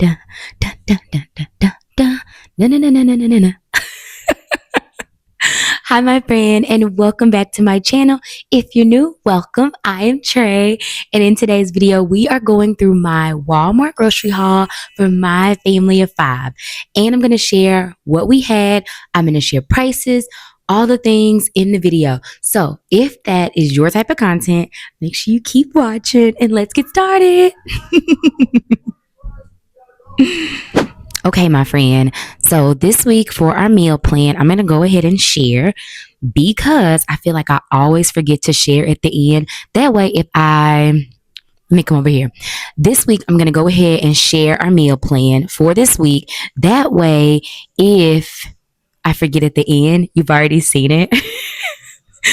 da, da, da, da, da, da, da. Na, na, na, na, na, na, na. Hi, my friend, and welcome back to my channel. If you're new, welcome. I am Trey, and in today's video, we are going through my Walmart grocery haul for my family of 5. And I'm going to share what we had. I'm going to share prices, all the things in the video. So if that is your type of content, make sure you keep watching and let's get started. Okay, my friend. So this week for our meal plan, I'm going to go ahead and share because I feel like I always forget to share at the end. That way, let me come over here. This week, I'm going to go ahead and share our meal plan for this week. That way, if I forget at the end, you've already seen it.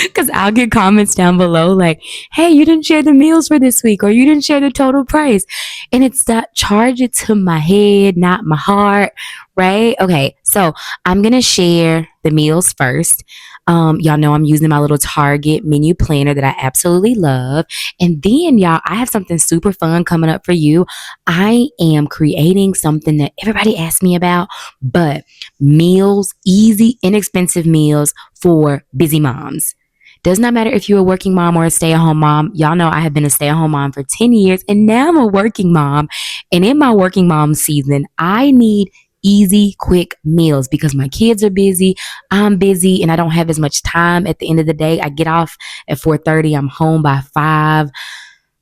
Because I'll get comments down below like, hey, you didn't share the meals for this week, or you didn't share the total price. And it's that charge it to my head, not my heart, right? Okay, so I'm going to share the meals first. Y'all know I'm using my little Target menu planner that I absolutely love. And then, y'all, I have something super fun coming up for you. I am creating something that everybody asks me about, but meals, easy, inexpensive meals for busy moms. Does not matter if you're a working mom or a stay-at-home mom. Y'all know I have been a stay-at-home mom for 10 years, and now I'm a working mom. And in my working mom season, I need easy, quick meals because my kids are busy, I'm busy, and I don't have as much time at the end of the day. I get off at 4:30. I'm home by 5.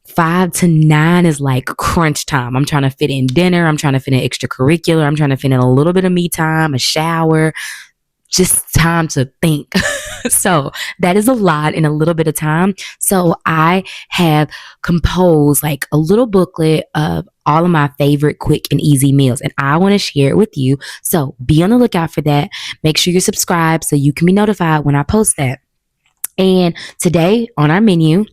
5 to 9 is like crunch time. I'm trying to fit in dinner. I'm trying to fit in extracurricular. I'm trying to fit in a little bit of me time, a shower, just time to think. So that is a lot in a little bit of time. So I have composed like a little booklet of all of my favorite quick and easy meals, and I want to share it with you. So be on the lookout for that. Make sure you're subscribed so you can be notified when I post that. And today on our menu,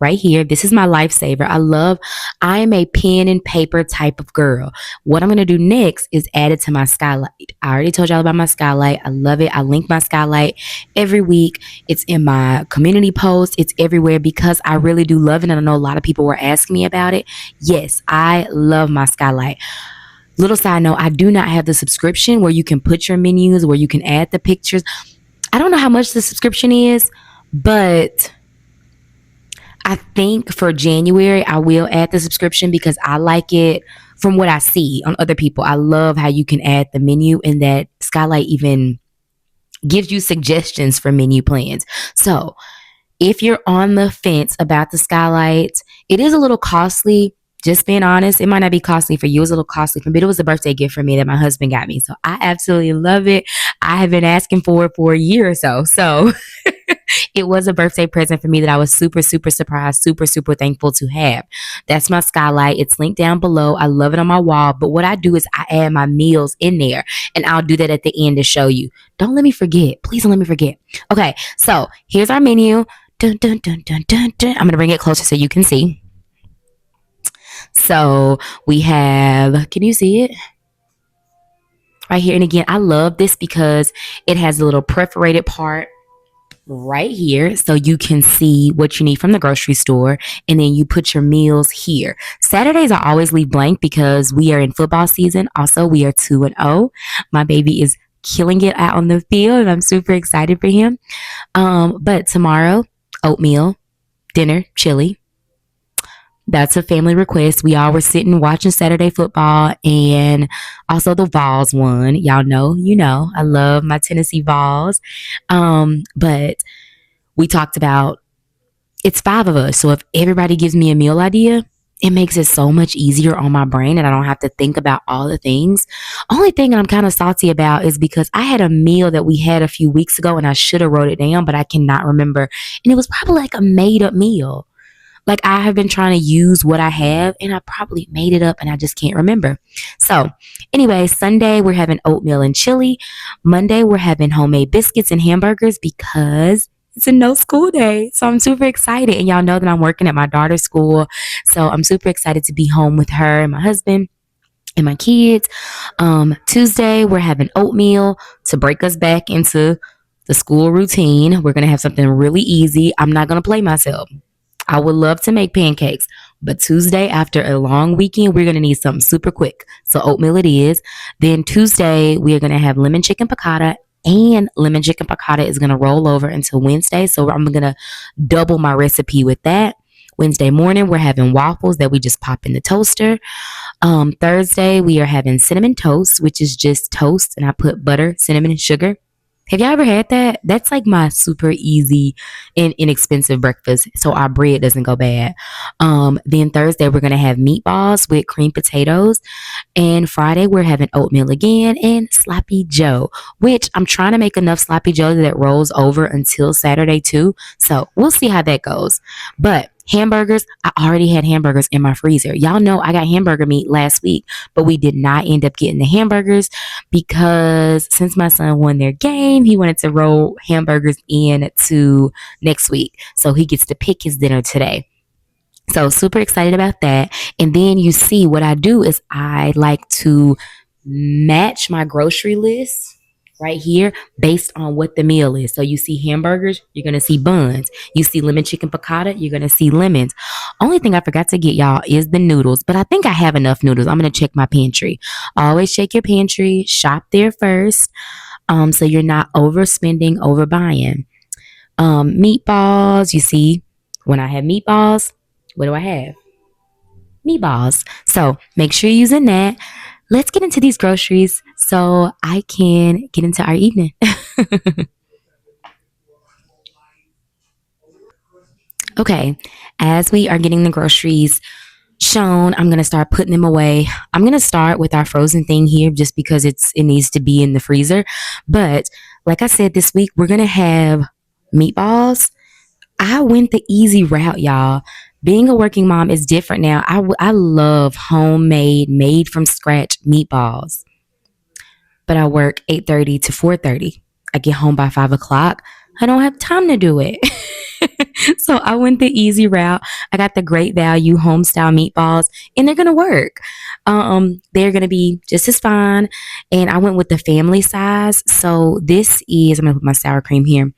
right here, this is my lifesaver. I am a pen and paper type of girl. What I'm going to do next is add it to my skylight. I already told y'all about my skylight. I love it. I link my skylight every week. It's in my community post. It's everywhere because I really do love it. And I know a lot of people were asking me about it. Yes, I love my skylight. Little side note, I do not have the subscription where you can put your menus, where you can add the pictures. I don't know how much the subscription is, but I think for January, I will add the subscription because I like it from what I see on other people. I love how you can add the menu and that Skylight even gives you suggestions for menu plans. So if you're on the fence about the Skylight, it is a little costly. Just being honest, it might not be costly for you. It was a little costly for me, but it was a birthday gift for me that my husband got me. So I absolutely love it. I have been asking for it for a year or so. So it was a birthday present for me that I was super, super surprised, super, super thankful to have. That's my skylight. It's linked down below. I love it on my wall. But what I do is I add my meals in there, and I'll do that at the end to show you. Don't let me forget. Please don't let me forget. Okay, so here's our menu. Dun, dun, dun, dun, dun, dun. I'm going to bring it closer so you can see. So we have, can you see it? Right here. And again, I love this because it has a little perforated part right here so you can see what you need from the grocery store, and then you put your meals here. Saturdays I always leave blank because we are in football season. Also, we are 2-0. My baby is killing it out on the field, and I'm super excited for him. But tomorrow, oatmeal, dinner, chili. That's a family request. We all were sitting watching Saturday football, and also the Vols won. Y'all know, I love my Tennessee Vols. But we talked about it's 5 of us. So if everybody gives me a meal idea, it makes it so much easier on my brain, and I don't have to think about all the things. Only thing I'm kind of salty about is because I had a meal that we had a few weeks ago, and I should have wrote it down, but I cannot remember. And it was probably like a made up meal. Like I have been trying to use what I have, and I probably made it up and I just can't remember. So anyway, Sunday we're having oatmeal and chili. Monday we're having homemade biscuits and hamburgers because it's a no school day. So I'm super excited. And y'all know that I'm working at my daughter's school. So I'm super excited to be home with her and my husband and my kids. Tuesday we're having oatmeal to break us back into the school routine. We're going to have something really easy. I'm not going to play myself. I would love to make pancakes, But Tuesday, after a long weekend, we're going to need something super quick. So oatmeal it is. Then Tuesday, we are going to have lemon chicken piccata. And lemon chicken piccata is going to roll over until Wednesday. So I'm going to double my recipe with that. Wednesday morning, we're having waffles that we just pop in the toaster. Thursday, we are having cinnamon toast, which is just toast, and I put butter, cinnamon, and sugar. Have y'all ever had that? That's like my super easy and inexpensive breakfast, so our bread doesn't go bad. Then Thursday, we're gonna have meatballs with cream potatoes, and Friday, we're having oatmeal again and sloppy Joe, which I'm trying to make enough sloppy Joe that rolls over until Saturday too. So we'll see how that goes. But hamburgers, I already had hamburgers in my freezer. Y'all know I got hamburger meat last week, but we did not end up getting the hamburgers because since my son won their game, he wanted to roll hamburgers in to next week. So he gets to pick his dinner today. So super excited about that. And then you see what I do is I like to match my grocery list right here based on what the meal is. So you see hamburgers, you're going to see buns. You see lemon chicken piccata, you're going to see lemons. Only thing I forgot to get y'all is the noodles, but I think I have enough noodles. I'm going to check my pantry. Always check your pantry, shop there first. So you're not overspending, overbuying. Meatballs, you see, when I have meatballs, what do I have? Meatballs. So make sure you're using that. Let's get into these groceries so I can get into our evening. Okay, as we are getting the groceries shown, I'm gonna start putting them away. I'm gonna start with our frozen thing here just because it needs to be in the freezer. But like I said, this week we're gonna have meatballs. I went the easy route, y'all. Being a working mom is different now. I love homemade, made from scratch meatballs, but I work 8:30 to 4:30. I get home by 5 o'clock. I don't have time to do it. So I went the easy route. I got the great value home style meatballs, and they're gonna work. They're gonna be just as fine. And I went with the family size. So this is I'm gonna put my sour cream here.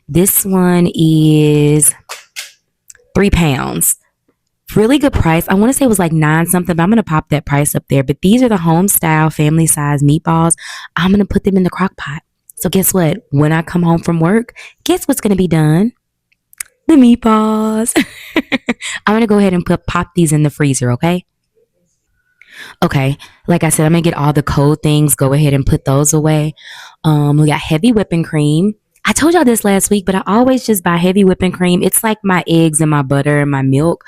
This one is 3 pounds. Really good price. I want to say it was like nine something, but I'm gonna pop that price up there. But these are the home style family size meatballs. I'm gonna put them in the crock pot. So guess what? When I come home from work, guess what's gonna be done? The meatballs. I'm gonna go ahead and pop these in the freezer, okay? Okay, like I said, I'm gonna get all the cold things. Go ahead and put those away. We got heavy whipping cream. I told y'all this last week, but I always just buy heavy whipping cream. It's like my eggs and my butter and my milk,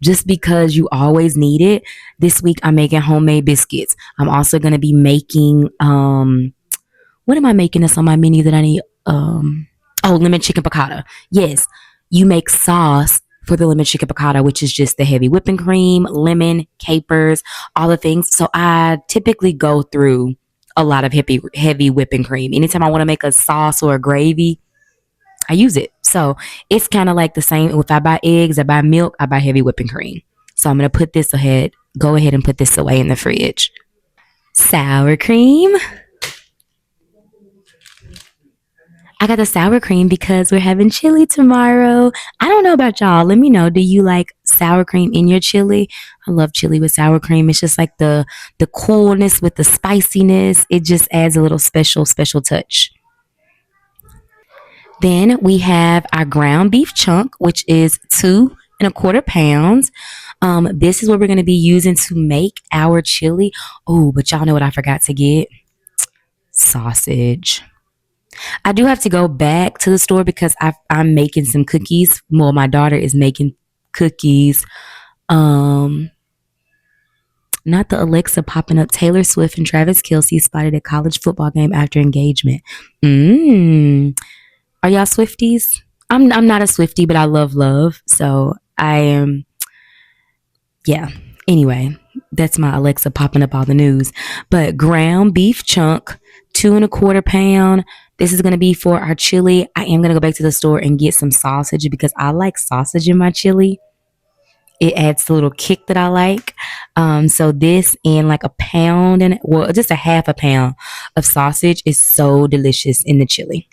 just because you always need it. This week I'm making homemade biscuits. I'm also gonna be making what am I making this on my menu that I need? Lemon chicken piccata. Yes, you make sauce for the lemon chicken piccata, which is just the heavy whipping cream, lemon, capers, all the things. So I typically go through a lot of heavy whipping cream. Anytime I want to make a sauce or a gravy, I use it. So it's kind of like the same. If I buy eggs, I buy milk, I buy heavy whipping cream. So I'm gonna go ahead and put this away in the fridge. Sour cream. I got the sour cream because we're having chili tomorrow. I don't know about y'all. Let me know. Do you like sour cream in your chili? I love chili with sour cream. It's just like the coolness with the spiciness. It just adds a little special touch. Then we have our ground beef chunk, which is 2.25 pounds. This is what we're going to be using to make our chili. Oh, but y'all know what I forgot to get? Sausage. I do have to go back to the store because I'm making some cookies. Well, my daughter is making cookies. Um, Not the Alexa popping up. Taylor Swift and Travis Kelce spotted at college football game after engagement. Mmm. Are y'all Swifties? I'm not a Swiftie, but I love love. So I am. Yeah. Anyway, that's my Alexa popping up all the news. But ground beef chunk, 2.25 pound. This is going to be for our chili. I am going to go back to the store and get some sausage because I like sausage in my chili. It adds the little kick that I like. So this and like a pound and well, just a half a pound of sausage is so delicious in the chili.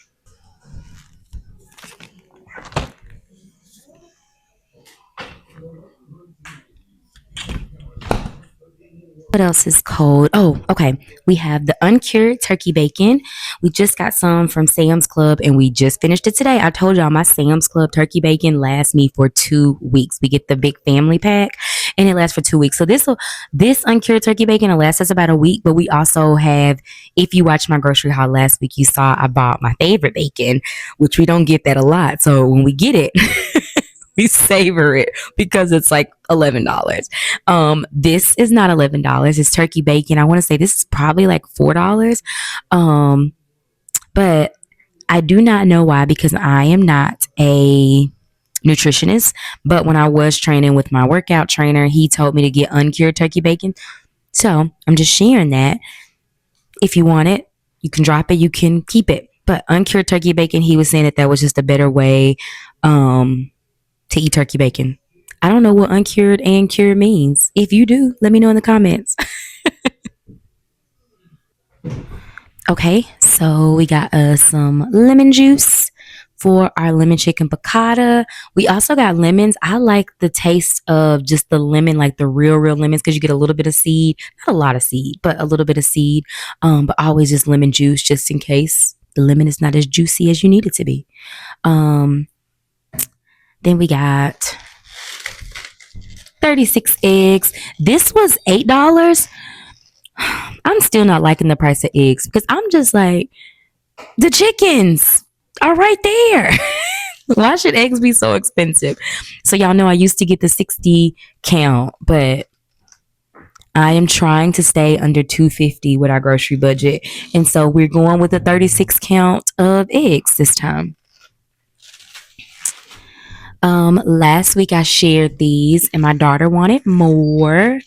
What else is cold? Oh, okay. We have the uncured turkey bacon. We just got some from Sam's Club and we just finished it today. I told y'all my Sam's Club turkey bacon lasts me for 2 weeks. We get the big family pack and it lasts for 2 weeks. So this uncured turkey bacon will last us about a week. But we also have, if you watched my grocery haul last week, you saw I bought my favorite bacon, which we don't get that a lot. So when we get it, we savor it because it's like $11. This is not $11. It's turkey bacon. I want to say this is probably like $4. Um, but I do not know why because I am not a nutritionist. But when I was training with my workout trainer, he told me to get uncured turkey bacon. So I'm just sharing that. If you want it, you can drop it. You can keep it. But uncured turkey bacon, he was saying that that was just a better way. To eat turkey bacon. I don't know what uncured and cured means. If you do, let me know in the comments. Okay, so we got some lemon juice for our lemon chicken piccata. We also got lemons. I like the taste of just the lemon, like the real lemons, because you get a little bit of seed, not a lot of seed, but a little bit of seed. But always just lemon juice, just in case the lemon is not as juicy as you need it to be. Um, then we got 36 eggs. This was $8. I'm still not liking the price of eggs because I'm just like, the chickens are right there. Why should eggs be so expensive? So, y'all know I used to get the 60 count, but I am trying to stay under 250 with our grocery budget. And so we're going with the 36 count of eggs this time. Last week I shared these and my daughter wanted more.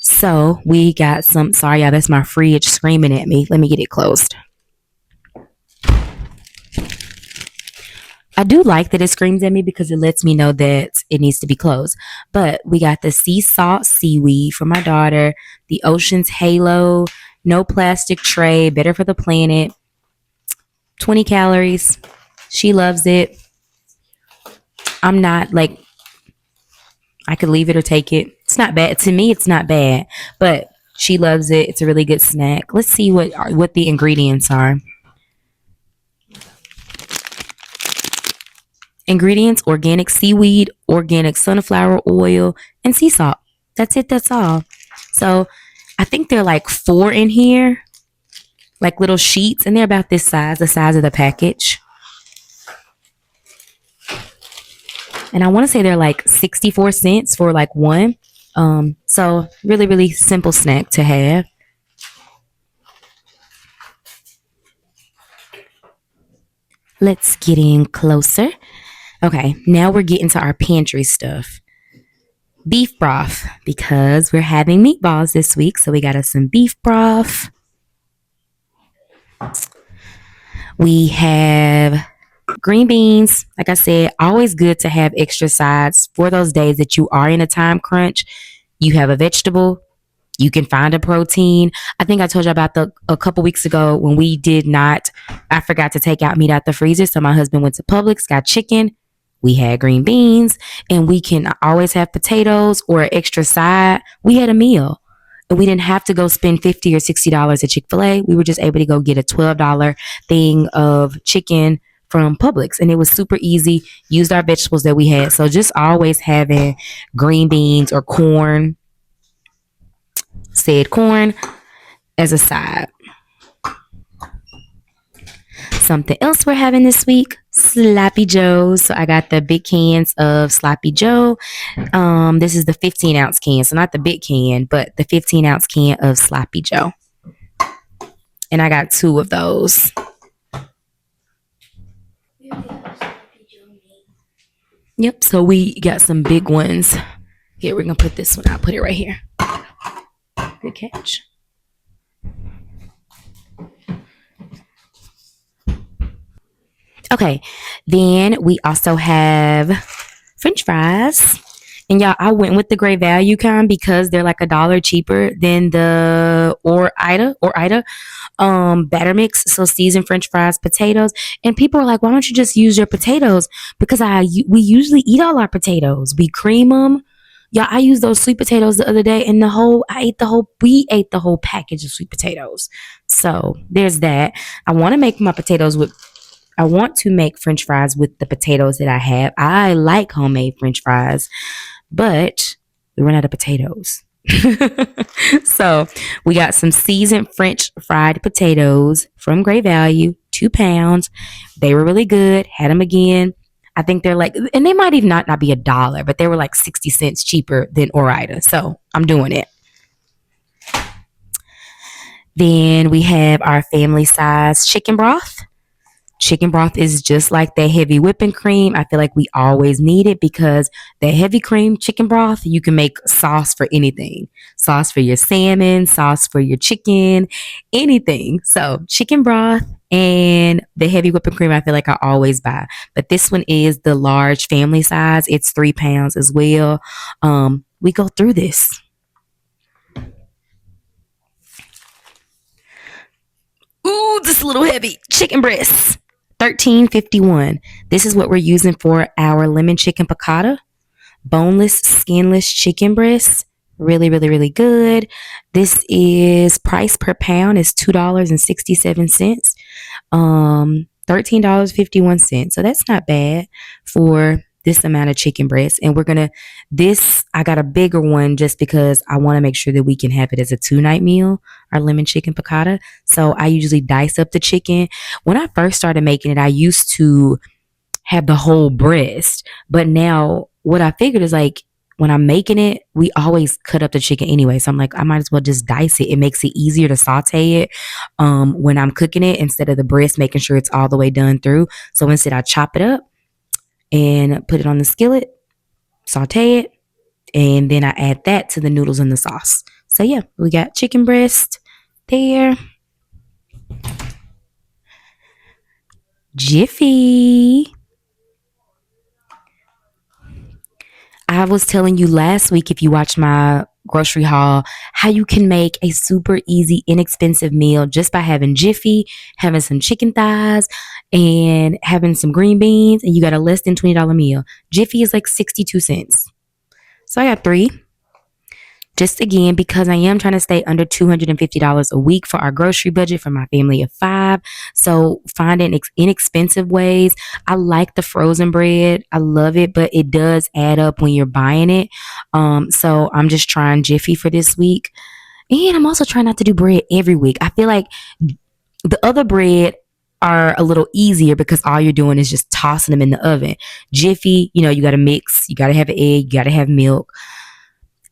So we got some, sorry, y'all, that's my fridge screaming at me. Let me get it closed. I do like that it screams at me because it lets me know that it needs to be closed. But we got the sea salt seaweed for my daughter, the Ocean's Halo, no plastic tray, better for the planet, 20 calories. She loves it. I'm not like, I could leave it or take it. It's not bad. To me, it's not bad, but she loves it. It's a really good snack. Let's see what the ingredients are. Ingredients: organic seaweed, organic sunflower oil, and sea salt. That's it. That's all. So I think there are like 4 in here, like little sheets, and they're about this size, the size of the package. And I want to say they're like 64 cents for like one. So really simple snack to have. Let's get in closer. Okay, now we're getting to our pantry stuff. Beef broth, because we're having meatballs this week. So we got us some beef broth. We have green beans. Like I said, always good to have extra sides for those days that you are in a time crunch. You have a vegetable, you can find a protein. I think I told you about a couple weeks ago when we did not, I forgot to take out meat out the freezer. So my husband went to Publix, got chicken. We had green beans, and we can always have potatoes or an extra side. We had a meal, and we didn't have to go spend $50 or $60 at Chick-fil-A. We were just able to go get a $12 thing of chicken from Publix, and it was super easy. Used our vegetables that we had. So just always having green beans or corn, said corn, as a side. Something else we're having this week: Sloppy Joes. So I got the big cans of Sloppy Joe. This is the 15-ounce can, so not the big can, but the 15-ounce can of Sloppy Joe. And I got 2 of those. Yep, so we got some big ones. Here, we're gonna put this one. I'll put it right here. Good catch. Okay, then we also have French fries. And y'all, I went with the great value kind because they're like $1 cheaper than the Ida batter mix. So seasoned French fries, potatoes. And people are like, why don't you just use your potatoes? Because we usually eat all our potatoes. We cream them, Yeah, I used those sweet potatoes the other day, and we ate the whole package of sweet potatoes. So there's that. I want to make my potatoes with I want to make french fries with the potatoes that I have. I like homemade french fries, but we run out of potatoes. So we got some seasoned French fried potatoes from Great Value, 2 pounds. They were really good. Had them again. I think they're like, and they might even not be $1, but they were like 60 cents cheaper than Ore-Ida. So I'm doing it. Then we have our family size chicken broth. Chicken broth is just like that heavy whipping cream. I feel like we always need it because that heavy cream chicken broth, you can make sauce for anything. Sauce for your salmon, sauce for your chicken, anything. So chicken broth and the heavy whipping cream, I feel like I always buy. But this one is the large family size. It's 3 pounds as well. We go through this. Ooh, this is a little heavy. Chicken breasts. 13.51. This is what we're using for our lemon chicken piccata. Boneless, skinless chicken breasts. Really, really, really good. This is price per pound is $2.67. $13.51. So that's not bad for this amount of chicken breast. And I got a bigger one just because I want to make sure that we can have it as a 2 night meal, our lemon chicken piccata. So I usually dice up the chicken. When I first started making it, I used to have the whole breast. But now what I figured is like, when I'm making it, we always cut up the chicken anyway. So I'm like, I might as well just dice it. It makes it easier to saute it when I'm cooking it instead of the breast making sure it's all the way done through. So instead, I chop it up and put it on the skillet, saute it, and then I add that to the noodles and the sauce. So yeah, we got chicken breast there. Jiffy. I was telling you last week, if you watched my grocery haul, how you can make a super easy, inexpensive meal just by having Jiffy, having some chicken thighs, and having some green beans, and you got a less than $20 meal. Jiffy is like 62 cents. So I got three. Just again, because I am trying to stay under $250 a week for our grocery budget for my family of five. So finding inexpensive ways. I like the frozen bread. I love it, but it does add up when you're buying it. So I'm just trying Jiffy for this week. And I'm also trying not to do bread every week. I feel like the other bread are a little easier because all you're doing is just tossing them in the oven. Jiffy, you got to mix, you got to have an egg, you got to have milk.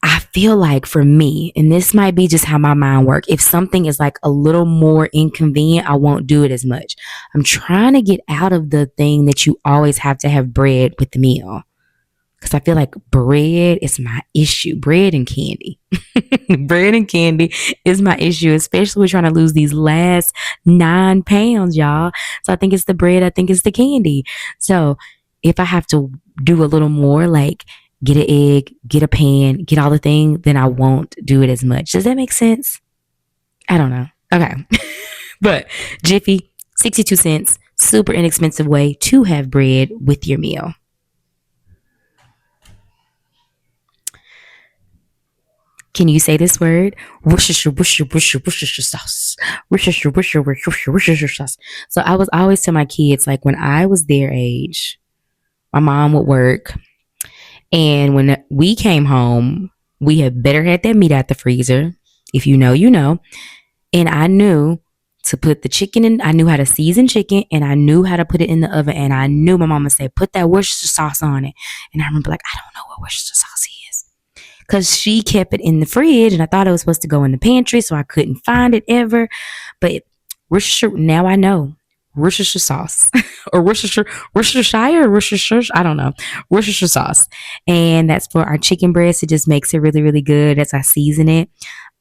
I feel like for me, and this might be just how my mind works, if something is like a little more inconvenient, I won't do it as much. I'm trying to get out of the thing that you always have to have bread with the meal. Because I feel like bread is my issue. Bread and candy. Bread and candy is my issue, especially with trying to lose these last 9 pounds, y'all. So I think it's the bread. I think it's the candy. So if I have to do a little more, like get an egg, get a pan, get all the things, then I won't do it as much. Does that make sense? I don't know. Okay. But Jiffy, 62 cents, super inexpensive way to have bread with your meal. Can you say this word? Worcestershire, Worcestershire, Worcestershire, Worcestershire sauce. Worcestershire, Worcestershire, Worcestershire, Worcestershire sauce. So I was always tell my kids, like when I was their age, my mom would work. And when we came home, we had better had that meat out the freezer. If you know, you know. And I knew to put the chicken in. I knew how to season chicken, and I knew how to put it in the oven. And I knew my mama said, put that Worcestershire sauce on it. And I remember like, I don't know what Worcestershire sauce is. Because she kept it in the fridge, and I thought it was supposed to go in the pantry, so I couldn't find it ever. But Worcestershire, now I know. Worcestershire sauce or Worcestershire or Worcestershire, I don't know, Worcestershire sauce. And that's for our chicken breast. It just makes it really, really good as I season it.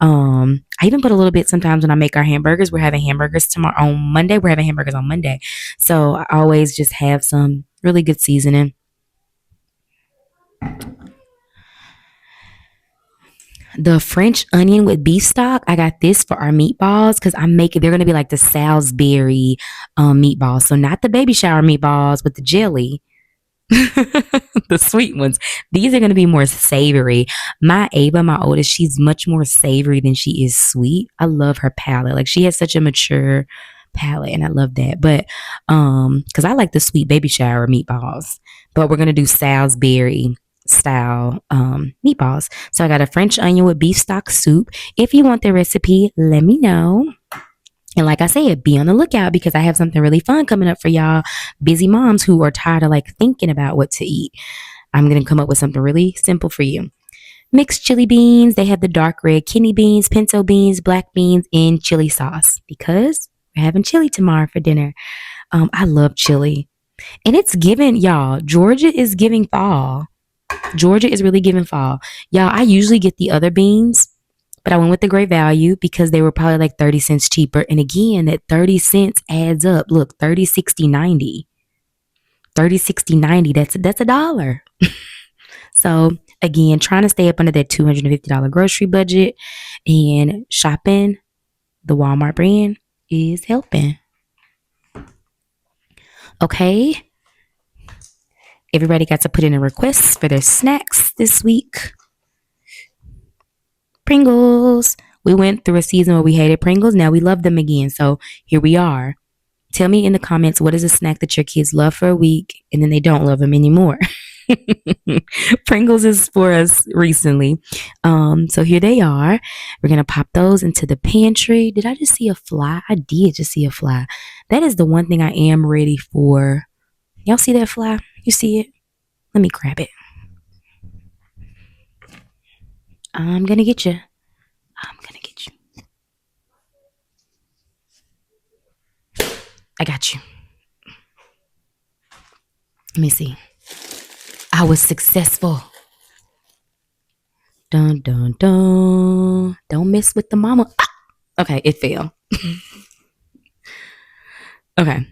I even put a little bit sometimes when I make our hamburgers. We're having hamburgers tomorrow on Monday. We're having hamburgers on Monday. So I always just have some really good seasoning. The French onion with beef stock, I got this for our meatballs because they're going to be like the Salisbury meatballs. So not the baby shower meatballs, but the jelly. The sweet ones. These are going to be more savory. My Ava, my oldest, she's much more savory than she is sweet. I love her palate. Like she has such a mature palate and I love that. But cuz I like the sweet baby shower meatballs. But we're going to do Salisbury style meatballs. So I got a French onion with beef stock soup. If you want the recipe, let me know. And like I said, be on the lookout because I have something really fun coming up for y'all busy moms who are tired of like thinking about what to eat. I'm going to come up with something really simple for you. Mixed chili beans. They have the dark red kidney beans, pinto beans, black beans, and chili sauce because we're having chili tomorrow for dinner. I love chili. And it's giving, y'all, Georgia is giving fall. Georgia is really giving fall. Y'all, I usually get the other beans, but I went with the great value because they were probably like 30 cents cheaper. And again, that 30 cents adds up. Look, 30, 60, 90. 30, 60, 90. That's a dollar. So again, trying to stay up under that $250 grocery budget and shopping the Walmart brand is helping. Okay. Everybody got to put in a request for their snacks this week. Pringles. We went through a season where we hated Pringles. Now we love them again. So here we are. Tell me in the comments what is a snack that your kids love for a week and then they don't love them anymore. Pringles is for us recently. So here they are. We're gonna pop those into the pantry. Did I just see a fly? I did just see a fly. That is the one thing I am ready for. Y'all see that fly? You see it? Let me grab it. I'm gonna get you. I'm gonna get you. I got you. Let me see. I was successful. Dun dun dun. Don't mess with the mama. Ah! Okay, it fell. Okay.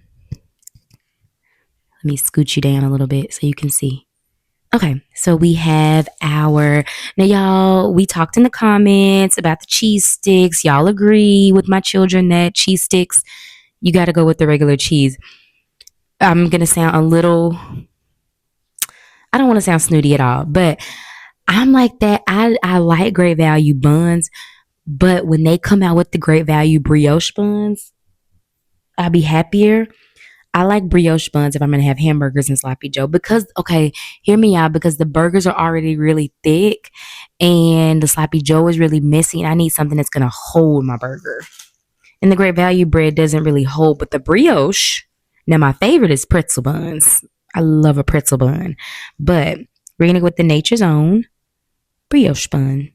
Let me scoot you down a little bit so you can see. Okay, so we have our now, y'all. We talked in the comments about the cheese sticks. Y'all agree with my children that cheese sticks, you got to go with the regular cheese. I'm gonna sound a little. I don't want to sound snooty at all, but I'm like that. I like Great Value buns, but when they come out with the Great Value brioche buns, I'll be happier. I like brioche buns if I'm gonna have hamburgers and sloppy Joe because okay, hear me out because the burgers are already really thick and the sloppy Joe is really messy and I need something that's gonna hold my burger. And the Great Value bread doesn't really hold, but the brioche. Now my favorite is pretzel buns. I love a pretzel bun, but we're gonna go with the Nature's Own brioche bun.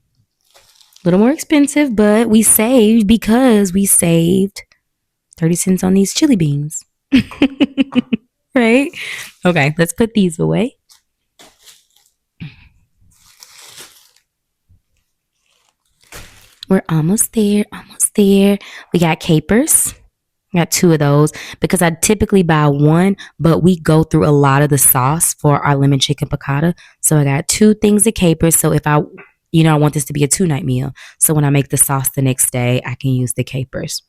A little more expensive, but we saved because we saved 30 cents on these chili beans. Right? Okay, let's put these away. We're almost there. Almost there. We got capers. I got two of those because I typically buy one, but we go through a lot of the sauce for our lemon chicken piccata. So I got two things of capers. So if I want this to be a 2 night meal. So when I make the sauce the next day, I can use the capers.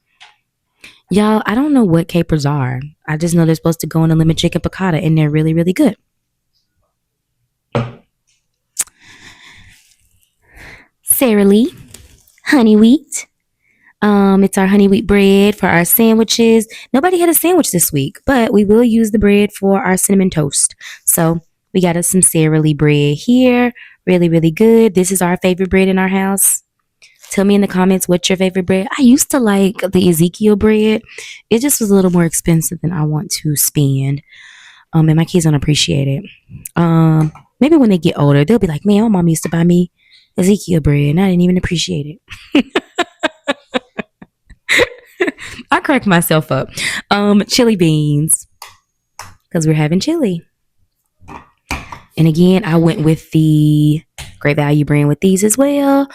Y'all, I don't know what capers are. I just know they're supposed to go in a lemon chicken piccata and they're really, really good. Sara Lee, honey wheat. It's our honey wheat bread for our sandwiches. Nobody had a sandwich this week, but we will use the bread for our cinnamon toast. So we got us some Sara Lee bread here. Really, really good. This is our favorite bread in our house. Tell me in the comments what's your favorite bread. I used to like the Ezekiel bread. It just was a little more expensive than I want to spend. And my kids don't appreciate it. Maybe when they get older, they'll be like, man, my mom used to buy me Ezekiel bread and I didn't even appreciate it. I crack myself up. Chili beans because we're having chili. And again, I went with the Great Value brand with these as well.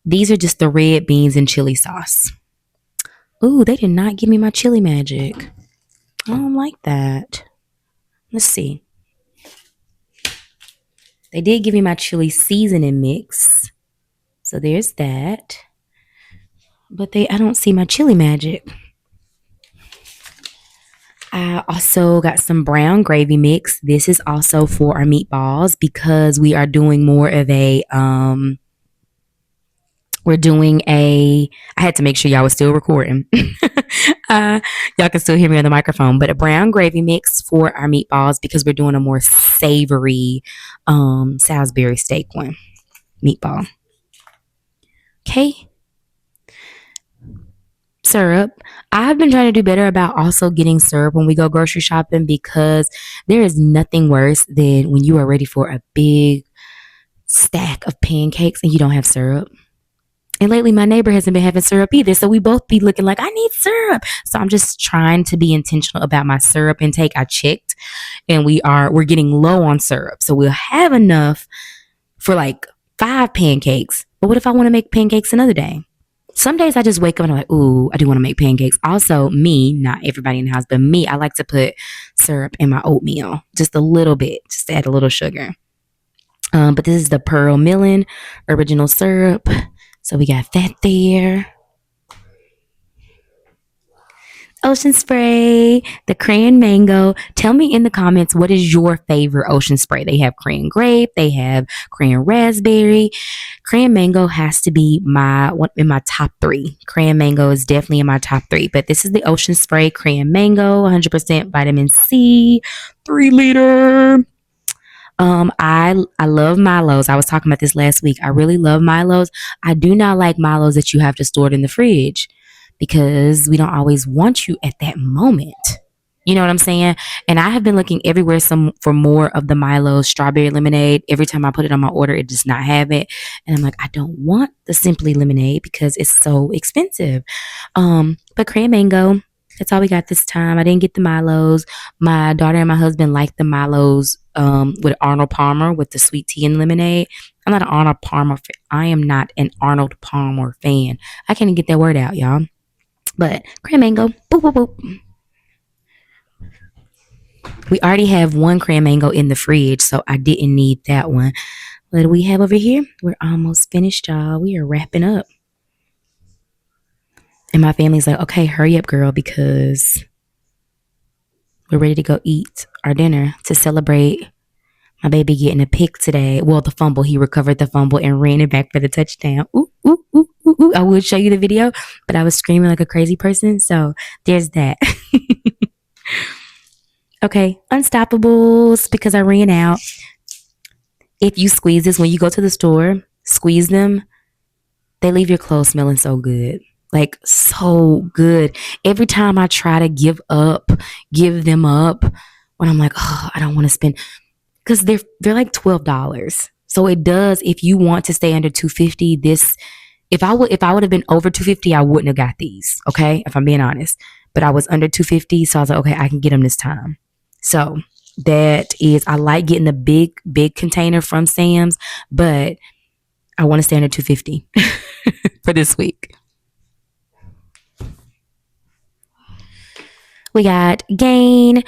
These are just the red beans and chili sauce. Ooh, they did not give me my chili magic. I don't like that. Let's see. They did give me my chili seasoning mix. So there's that. But I don't see my chili magic. I also got some brown gravy mix. This is also for our meatballs because we are doing more of a we're doing a I had to make sure y'all was still recording. uh, y'all can still hear me on the microphone, but a brown gravy mix for our meatballs because we're doing a more savory Salisbury steak one meatball. Okay, syrup. I've been trying to do better about also getting syrup when we go grocery shopping because there is nothing worse than when you are ready for a big stack of pancakes and you don't have syrup. And lately, my neighbor hasn't been having syrup either. So we both be looking like, I need syrup. So I'm just trying to be intentional about my syrup intake. I checked and we're getting low on syrup. So we'll have enough for like 5 pancakes. But what if I want to make pancakes another day? Some days I just wake up and I'm like, ooh, I do want to make pancakes. Also, me, not everybody in the house, but me, I like to put syrup in my oatmeal. Just a little bit, just to add a little sugar. But this is the Pearl Millen original syrup. So we got that there. Ocean spray, the crayon mango. Tell me in the comments what is your favorite ocean spray. They have crayon grape, they have crayon raspberry. Crayon mango has to be my one in my top three. Crayon mango is definitely in my top three. But this is the ocean spray crayon mango, 100% vitamin C, 3 liter. I love Milos. I was talking about this last week. I really love Milos. I do not like Milos that you have to store it in the fridge because we don't always want you at that moment. You know what I'm saying? And I have been looking everywhere for more of the Milo strawberry lemonade. Every time I put it on my order, it does not have it. And I'm like, I don't want the simply lemonade because it's so expensive. But cran mango, that's all we got this time. I didn't get the Milos. My daughter and my husband like the Milos with Arnold Palmer with the sweet tea and lemonade. I'm not an Arnold Palmer. I am not an Arnold Palmer fan. I can't even get that word out, y'all. But cran mango, boop boop boop. We already have one cran mango in the fridge, so I didn't need that one. What do we have over here? We're almost finished, y'all. We are wrapping up. And my family's like, okay, hurry up, girl, because we're ready to go eat our dinner to celebrate my baby getting a pick today. Well, the fumble. He recovered the fumble and ran it back for the touchdown. Ooh, ooh, ooh, ooh, ooh. I would show you the video, but I was screaming like a crazy person. So there's that. Okay, unstoppables because I ran out. If you squeeze this when you go to the store, squeeze them, they leave your clothes smelling so good. Like so good. Every time I try to give them up, when I'm like, oh, I don't want to spend because they're like $12. So it does if you want to stay under 250. This if I would have been over 250, I wouldn't have got these. Okay, if I'm being honest, but I was under 250, so I was like, okay, I can get them this time. So that is, I like getting the big container from Sam's, but I want to stay under 250 for this week. We got Gain.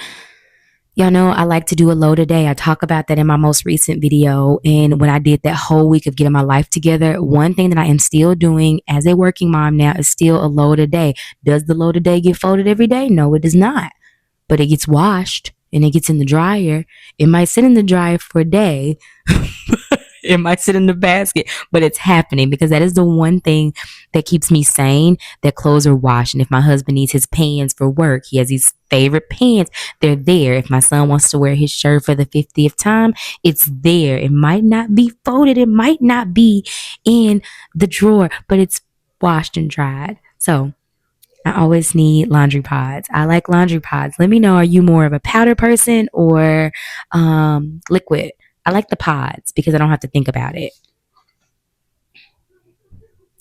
Y'all know I like to do a load a day. I talk about that in my most recent video. And when I did that whole week of getting my life together, one thing that I am still doing as a working mom now is still a load a day. Does the load a day get folded every day? No, it does not. But it gets washed and it gets in the dryer. It might sit in the dryer for a day. It might sit in the basket, but it's happening because that is the one thing that keeps me sane, that clothes are washed. And if my husband needs his pants for work, he has his favorite pants, they're there. If my son wants to wear his shirt for the 50th time, it's there. It might not be folded, it might not be in the drawer, but it's washed and dried. So I always need laundry pods. I like laundry pods. Let me know, are you more of a powder person or liquid? I like the pods because I don't have to think about it.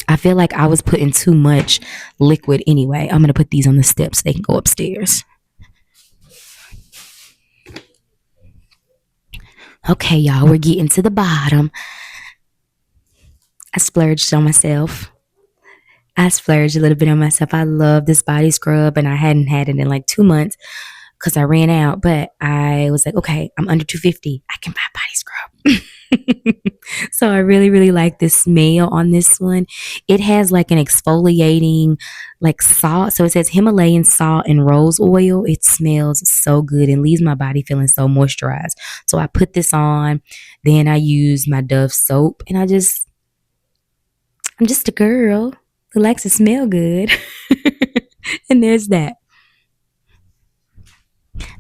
I feel like I was putting too much liquid anyway. I'm going to put these on the steps. They can go upstairs. Okay, y'all, we're getting to the bottom. I splurged on myself. I splurged a little bit on myself. I love this body scrub and I hadn't had it in like 2 months because I ran out. But I was like, okay, I'm under 250. I can buy body scrub. So I really, really like the smell on this one. It has like an exfoliating like salt. So it says Himalayan salt and rose oil. It smells so good and leaves my body feeling so moisturized. So I put this on, then I use my Dove soap and I'm just a girl who likes to smell good. And there's that.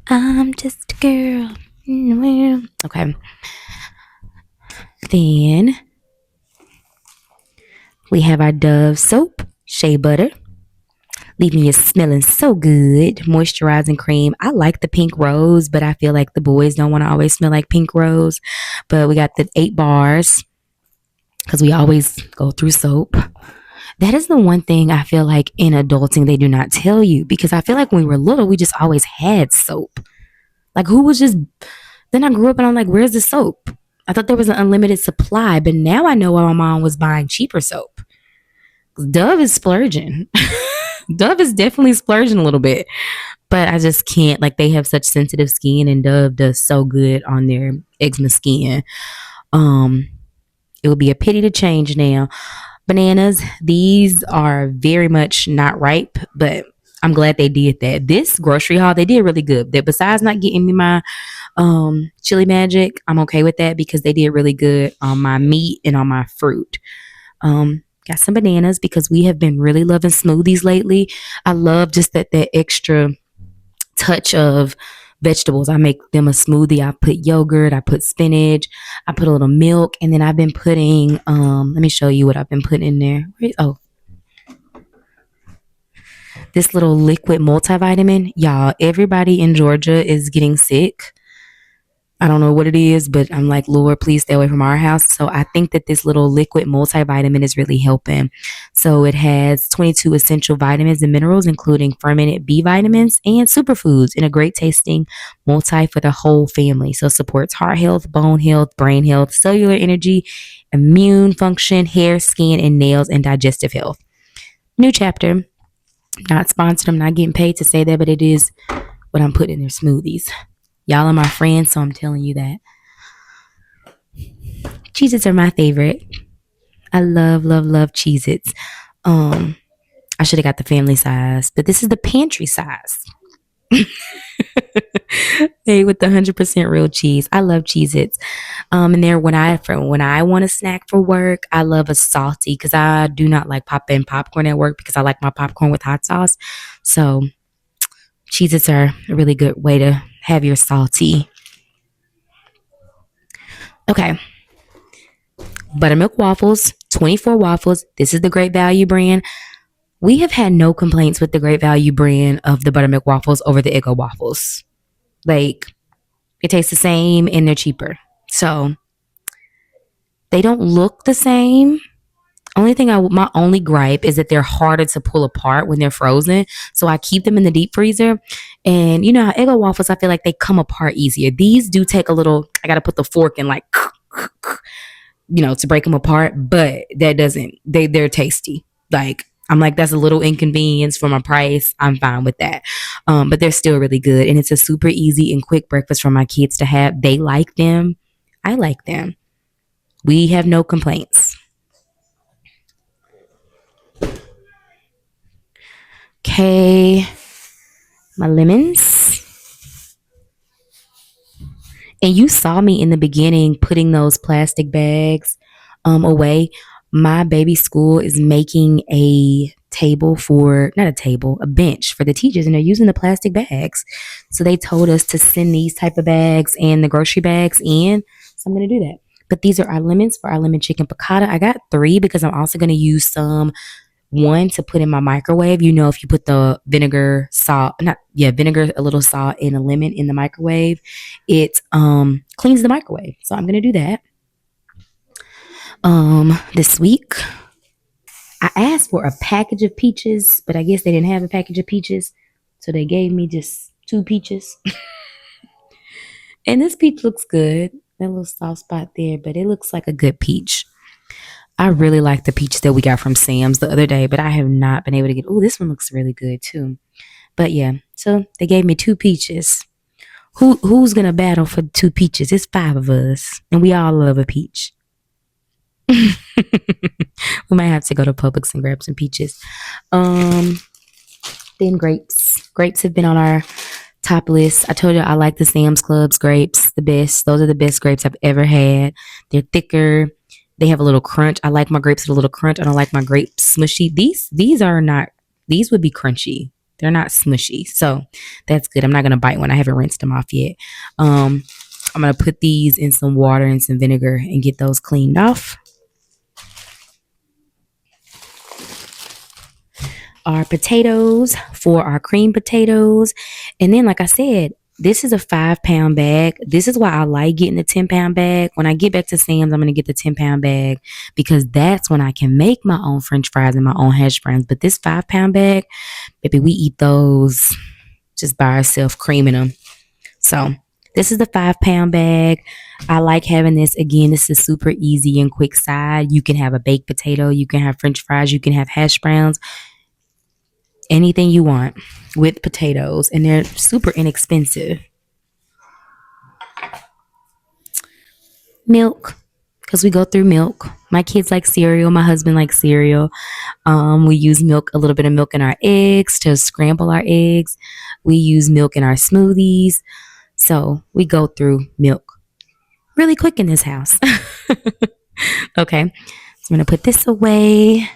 I'm just a girl. Okay. Then we have our Dove soap, shea butter, leaving you smelling so good. Moisturizing cream. I like the pink rose, but I feel like the boys don't want to always smell like pink rose. But we got the 8 bars because we always go through soap. That is the one thing I feel like in adulting they do not tell you because I feel like when we were little, we just always had soap. Like who was just, then I grew up and I'm like, where's the soap? I thought there was an unlimited supply, but now I know why my mom was buying cheaper soap. Dove is splurging. Dove is definitely splurging a little bit, but I just can't. Like they have such sensitive skin, and Dove does so good on their eczema skin. Um, it would be a pity to change now. Bananas, these are very much not ripe, but I'm glad they did that. This grocery haul, they did really good. That besides not getting me my chili magic, I'm okay with that because they did really good on my meat and on my fruit. Got some bananas because we have been really loving smoothies lately. I love just that extra touch of vegetables. I make them a smoothie. I put yogurt, I put spinach, I put a little milk, and then I've been putting let me show you what I've been putting in there. Oh, this little liquid multivitamin. Y'all, everybody in Georgia is getting sick. I don't know what it is, but I'm like, Lord, please stay away from our house. So I think that this little liquid multivitamin is really helping. So it has 22 essential vitamins and minerals, including fermented B vitamins and superfoods in a great tasting multi for the whole family. So it supports heart health, bone health, brain health, cellular energy, immune function, hair, skin, and nails, and digestive health. New chapter. Not sponsored. I'm not getting paid to say that, but it is what I'm putting in their smoothies. Y'all are my friends, so I'm telling you that. Cheez-Its are my favorite. I love, love, love Cheez-Its. I should have got the family size, but this is the pantry size. Made with the 100% real cheese. I love Cheez-Its. And there when I want a snack for work, I love a salty because I do not like popping popcorn at work because I like my popcorn with hot sauce. So Cheez-Its are a really good way to have your salty. Okay. Buttermilk waffles, 24 waffles. This is the Great Value brand. We have had no complaints with the Great Value brand of the buttermilk waffles over the Eggo waffles. Like, it tastes the same and they're cheaper. So, they don't look the same. My only gripe is that they're harder to pull apart when they're frozen. So I keep them in the deep freezer. And you know how Eggo waffles, I feel like they come apart easier. These do take a little, I got to put the fork in like, to break them apart, but that doesn't, they're tasty. Like, I'm like, that's a little inconvenience for my price. I'm fine with that. But they're still really good. And it's a super easy and quick breakfast for my kids to have. They like them. I like them. We have no complaints. Okay. My lemons. And you saw me in the beginning putting those plastic bags away. My baby school is making a table for, not a table, a bench for the teachers, and they're using the plastic bags. So they told us to send these type of bags and the grocery bags in. So I'm going to do that. But these are our lemons for our lemon chicken piccata. I got 3 because I'm also going to use some one to put in my microwave. You know, if you put the vinegar, salt, not yeah, vinegar, a little salt, and a lemon in the microwave, it cleans the microwave. So I'm gonna do that. This week I asked for a package of peaches, but I guess they didn't have a package of peaches, so they gave me just 2 peaches. And this peach looks good. That little soft spot there, but it looks like a good peach. I really like the peach that we got from Sam's the other day, but I have not been able to get. Oh, this one looks really good too. But yeah, so they gave me 2 peaches. Who's gonna battle for two peaches? It's five of us, and we all love a peach. We might have to go to Publix and grab some peaches. Um, then grapes. Grapes have been on our top list. I told you I like the Sam's Club's grapes the best. Those are the best grapes I've ever had. They're thicker. They have a little crunch. I like my grapes with a little crunch. I don't like my grapes smushy. These are not. These would be crunchy. They're not smushy, so that's good. I'm not gonna bite one. I haven't rinsed them off yet. Um, I'm gonna put these in some water and some vinegar and get those cleaned off. Our potatoes for our cream potatoes. And then, like I said, this is a 5 pound bag. This is why I like getting the 10 pound bag. When I get back to Sam's, I'm going to get the 10 pound bag because that's when I can make my own french fries and my own hash browns. But this 5 pound bag, baby, we eat those just by ourselves, creaming them. So this is the 5 pound bag. I like having this. Again, this is super easy and quick side. You can have a baked potato. You can have french fries. You can have hash browns, anything you want with potatoes, and they're super inexpensive. Milk, because we go through milk. My kids like cereal. My husband likes cereal. We use milk, a little bit of milk in our eggs to scramble our eggs. We use milk in our smoothies. So we go through milk really quick in this house. Okay, so I'm going to put this away.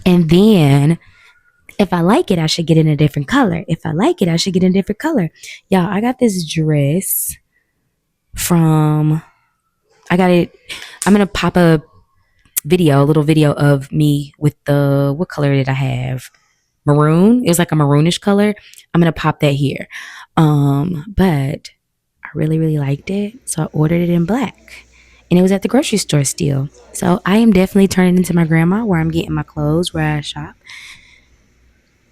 And then if I like it, I should get it in a different color. If I like it, I should get it in a different color. Y'all, I got this dress from, I got it. I'm going to pop a little video of me with what color did I have? Maroon. It was like a maroonish color. I'm going to pop that here. But I really, really liked it. So I ordered it in black. And it was at the grocery store still. So I am definitely turning into my grandma where I'm getting my clothes, where I shop.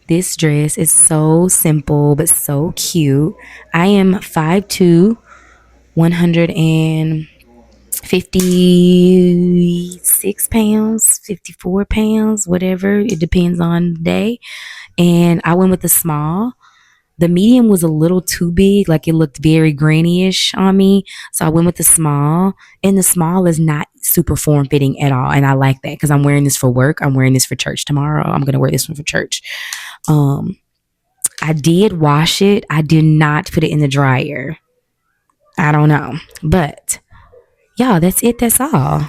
This dress is so simple but so cute. I am 5'2", 156 pounds, 54 pounds, whatever. It depends on the day. And I went with the small. The medium was a little too big, like it looked very granny-ish on me. So I went with the small, and the small is not super form-fitting at all. And I like that because I'm wearing this for work. I'm wearing this for church tomorrow. I'm going to wear this one for church. I did wash it. I did not put it in the dryer. I don't know. But y'all, that's it. That's all.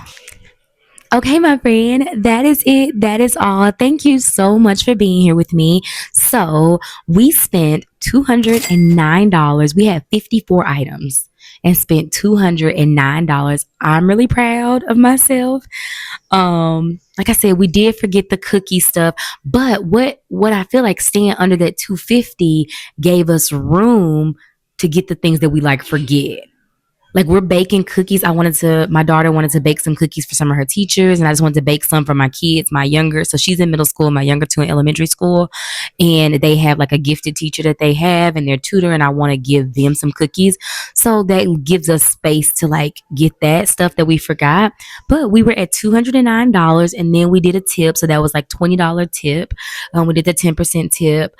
Okay, my friend, that is it. That is all. Thank you so much for being here with me. So we spent $209. We had 54 items and spent $209. I'm really proud of myself. Like I said, we did forget the cookie stuff, but what I feel like staying under that 250 gave us room to get the things that we like forget. Like we're baking cookies. My daughter wanted to bake some cookies for some of her teachers, and I just wanted to bake some for my kids, my younger. So she's in middle school, my younger two in elementary school, and they have like a gifted teacher that they have and their tutor, and I want to give them some cookies. So that gives us space to like get that stuff that we forgot. But we were at $209, and then we did a tip. So that was like $20 tip. We did the 10% tip.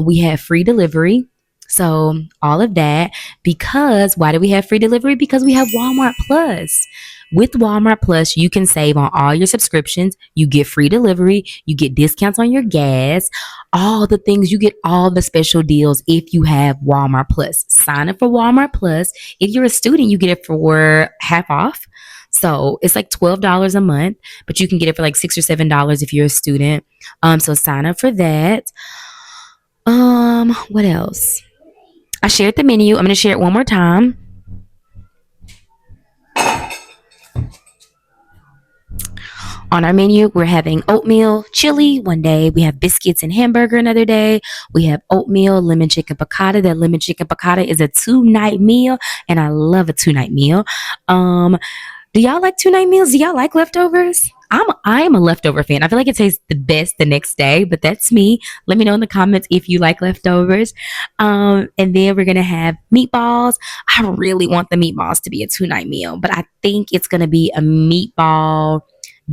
We had free delivery. So all of that, because why do we have free delivery? Because we have Walmart Plus. With Walmart Plus, you can save on all your subscriptions. You get free delivery. You get discounts on your gas, all the things. You get all the special deals if you have Walmart Plus. Sign up for Walmart Plus. If you're a student, you get it for half off. So it's like $12 a month, but you can get it for like $6 or $7 if you're a student. So sign up for that. What else? I shared the menu. I'm going to share it one more time. On our menu, we're having oatmeal, chili one day. We have biscuits and hamburger another day. We have oatmeal, lemon chicken piccata. That lemon chicken piccata is a 2-night meal, and I love a 2-night meal. Do y'all like 2-night meals? Do y'all like leftovers? I am a leftover fan. I feel like it tastes the best the next day, but that's me. Let me know in the comments if you like leftovers. And then we're gonna have meatballs. I really want the meatballs to be a 2-night meal, but I think it's gonna be a meatball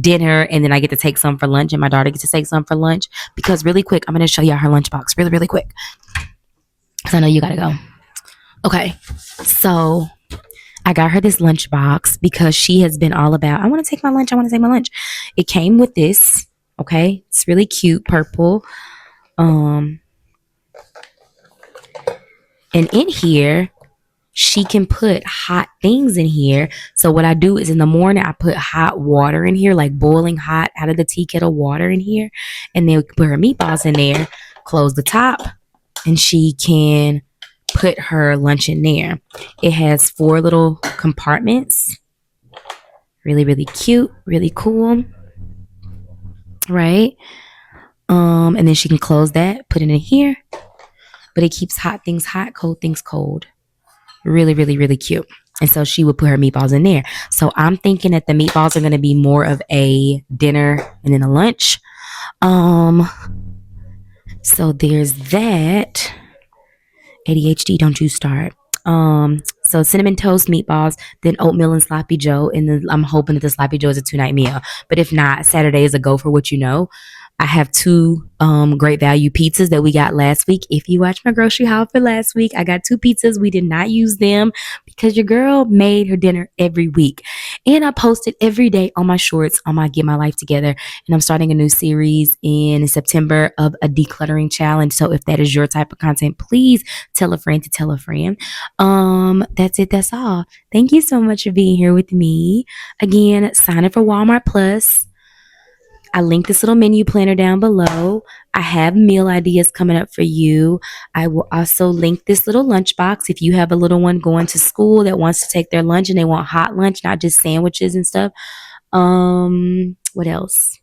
dinner, and then I get to take some for lunch, and my daughter gets to take some for lunch. Because really quick, I'm gonna show y'all her lunchbox really, really quick. So because I know you gotta go. Okay, so I got her this lunch box because she has been all about, I want to take my lunch. I want to take my lunch. It came with this. Okay, it's really cute, purple. Um, and in here, she can put hot things in here. So what I do is in the morning, I put hot water in here, like boiling hot out of the tea kettle water in here. And then we put her meatballs in there, close the top, and she can put her lunch in there. It has 4 little compartments. Really, really cute, really cool. Right? And then she can close that, put it in here. But it keeps hot things hot, cold things cold. Really, really, really cute. And so she would put her meatballs in there. So I'm thinking that the meatballs are going to be more of a dinner and then a lunch. Um, so there's that. ADHD, don't you start. So cinnamon toast meatballs, then oatmeal and sloppy joe, and then I'm hoping that the sloppy joe is a 2-night meal. But if not, Saturday is a go for what you know. I have 2 great value pizzas that we got last week. If you watched my grocery haul for last week, I got 2 pizzas. We did not use them because your girl made her dinner every week. And I posted every day on my shorts on my Get My Life Together. And I'm starting a new series in September of a decluttering challenge. So if that is your type of content, please tell a friend to tell a friend. That's it. That's all. Thank you so much for being here with me. Again, sign up for Walmart Plus. I linked this little menu planner down below. I have meal ideas coming up for you. I will also link this little lunchbox if you have a little one going to school that wants to take their lunch and they want hot lunch, not just sandwiches and stuff. What else?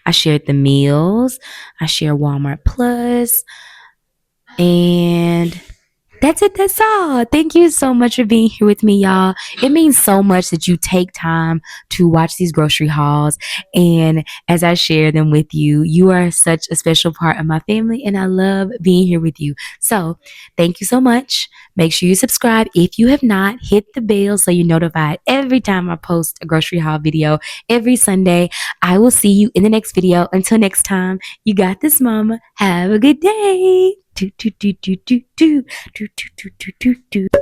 I shared the meals. I share Walmart Plus. And that's it. That's all. Thank you so much for being here with me, y'all. It means so much that you take time to watch these grocery hauls. And as I share them with you, you are such a special part of my family, and I love being here with you. So thank you so much. Make sure you subscribe if you have not. Hit the bell so you're notified every time I post a grocery haul video every Sunday. I will see you in the next video. Until next time, you got this, mama. Have a good day. Do, do, do, do, do, do, do, do, do, do, do, do.